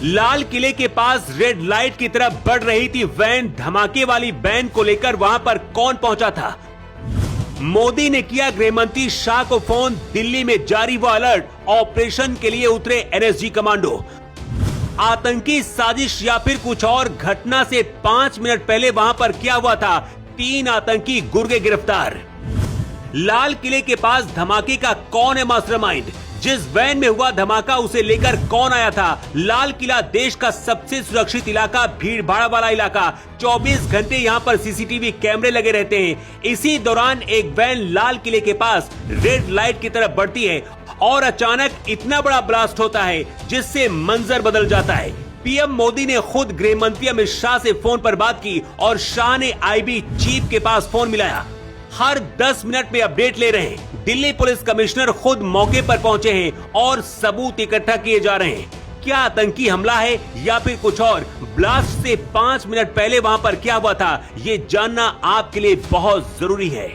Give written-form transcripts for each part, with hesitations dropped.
लाल किले के पास red light की तरफ बढ़ रही थी वैन। धमाके वाली वैन को लेकर वहां पर कौन पहुंचा था? मोदी ने किया गृह मंत्री शाह को फोन। दिल्ली में जारी हुआ अलर्ट। ऑपरेशन के लिए उतरे एनएसजी कमांडो। आतंकी साजिश या फिर कुछ और? घटना से 5 मिनट पहले वहां पर क्या हुआ था? 3 आतंकी गुर्गे गिरफ्तार। लाल किले के पास धमाके का कौन है मास्टरमाइंड? जिस वैन में हुआ धमाका उसे लेकर कौन आया था? लाल किला देश का सबसे सुरक्षित इलाका, भीड़ भाड़ वाला इलाका। 24 घंटे यहां पर सीसीटीवी कैमरे लगे रहते हैं। इसी दौरान एक वैन लाल किले के पास रेड लाइट की तरफ बढ़ती है और अचानक इतना बड़ा ब्लास्ट होता है जिससे मंजर बदल जाता है। पीएम मोदी ने खुद गृह मंत्री अमित शाह से फोन पर बात की और शाह ने आईबी चीफ के पास फोन मिलाया। हर 10 मिनट में अपडेट ले रहे हैं। दिल्ली पुलिस कमिश्नर खुद मौके पर पहुंचे हैं और सबूत इकट्ठा किए जा रहे हैं। क्या आतंकी हमला है या फिर कुछ और? ब्लास्ट से 5 मिनट पहले वहां पर क्या हुआ था, ये जानना आपके लिए बहुत जरूरी है।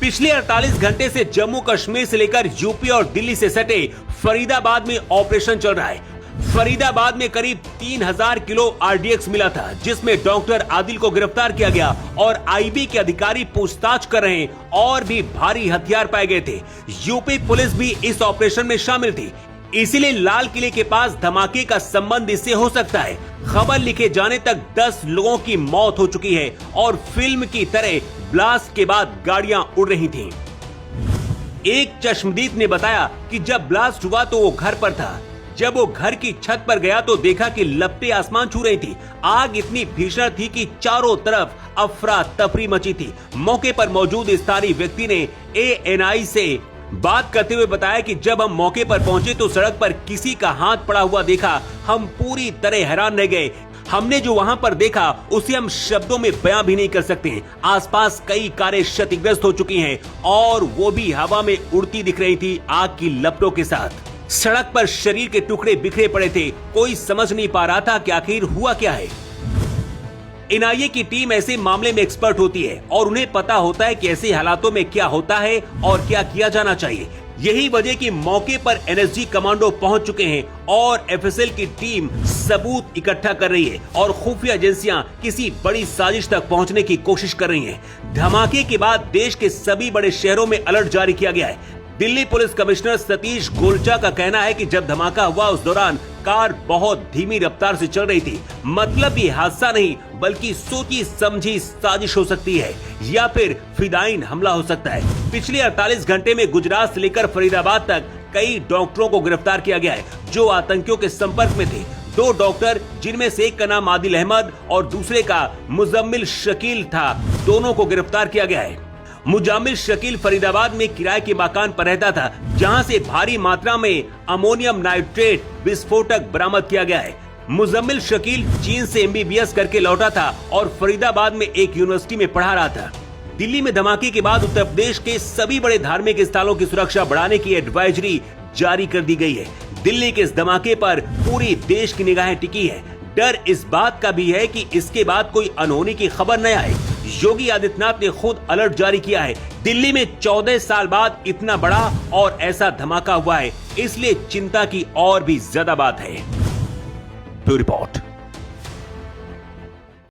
पिछले 48 घंटे से जम्मू कश्मीर से लेकर यूपी और दिल्ली से सटे फरीदाबाद में ऑपरेशन चल रहा है। फरीदाबाद में करीब 3000 किलो आरडीएक्स मिला था, जिसमें डॉक्टर आदिल को गिरफ्तार किया गया और आईबी के अधिकारी पूछताछ कर रहे हैं। और भी भारी हथियार पाए गए थे। यूपी पुलिस भी इस ऑपरेशन में शामिल थी। इसीलिए लाल किले के पास धमाके का संबंध इससे हो सकता है। खबर लिखे जाने तक 10 लोगों की मौत हो चुकी है और फिल्म की तरह ब्लास्ट के बाद गाड़ियां उड़ रही थीं। एक चश्मदीद ने बताया कि जब ब्लास्ट हुआ तो वो घर पर था। जब वो घर की छत पर गया तो देखा कि लपटें आसमान छू रही थी। आग इतनी भीषण थी कि चारों तरफ अफरा तफरी मची थी। मौके पर मौजूद स्थानीय व्यक्ति ने एएनआई से बात करते हुए बताया कि जब हम मौके पर पहुंचे तो सड़क पर किसी का हाथ पड़ा हुआ देखा। हम पूरी तरह हैरान रह गए। हमने जो वहां पर देखा उसे हम शब्दों में बयां भी नहीं कर सकते। आसपास कई कारें क्षतिग्रस्त हो चुकी हैं और वो भी हवा में उड़ती दिख रही थी आग की लपटों के साथ। सड़क पर शरीर के टुकड़े बिखरे पड़े थे। कोई समझ नहीं पा रहा था कि आखिर हुआ क्या है। एनआईए की टीम ऐसे मामले में एक्सपर्ट होती है और उन्हें पता होता है कि ऐसे हालातों में क्या होता है और क्या किया जाना चाहिए। यही वजह कि मौके पर एनएसजी कमांडो पहुंच चुके हैं और एफएसएल की टीम सबूत इकट्ठा कर रही है और खुफिया एजेंसियां किसी बड़ी साजिश तक पहुंचने की कोशिश कर रही हैं। धमाके के बाद देश के सभी बड़े शहरों में अलर्ट जारी किया गया है। दिल्ली पुलिस कमिश्नर सतीश गोलचा का कहना है कि जब धमाका हुआ उस दौरान कार बहुत धीमी रफ्तार से चल रही थी। मतलब ये हादसा नहीं बल्कि सोची समझी साजिश हो सकती है या फिर फिदायीन हमला हो सकता है। पिछले 48 घंटे में गुजरात से लेकर फरीदाबाद तक कई डॉक्टरों को गिरफ्तार किया गया है जो आतंकियों के संपर्क में थे। 2 डॉक्टर, जिनमें से एक का नाम आदिल अहमद और दूसरे का मुजम्मिल शकील था, दोनों को गिरफ्तार किया गया है। मुजामिल शकील फरीदाबाद में किराए के मकान पर रहता था, जहां से भारी मात्रा में अमोनियम नाइट्रेट विस्फोटक बरामद किया गया है। मुजम्मिल शकील चीन से एमबीबीएस करके लौटा था और फरीदाबाद में एक यूनिवर्सिटी में पढ़ा रहा था। दिल्ली में धमाके के बाद उत्तर प्रदेश के सभी बड़े धार्मिक स्थलों की सुरक्षा बढ़ाने की एडवाइजरी जारी कर दी गई है। दिल्ली के इस धमाके पर पूरी देश की निगाहें टिकी है। डर इस बात का भी है कि इसके बाद कोई अनहोनी की खबर न आए। योगी आदित्यनाथ ने खुद अलर्ट जारी किया है। दिल्ली में 14 साल बाद इतना बड़ा और ऐसा धमाका हुआ है, इसलिए चिंता की और भी ज्यादा बात है। Bureau report.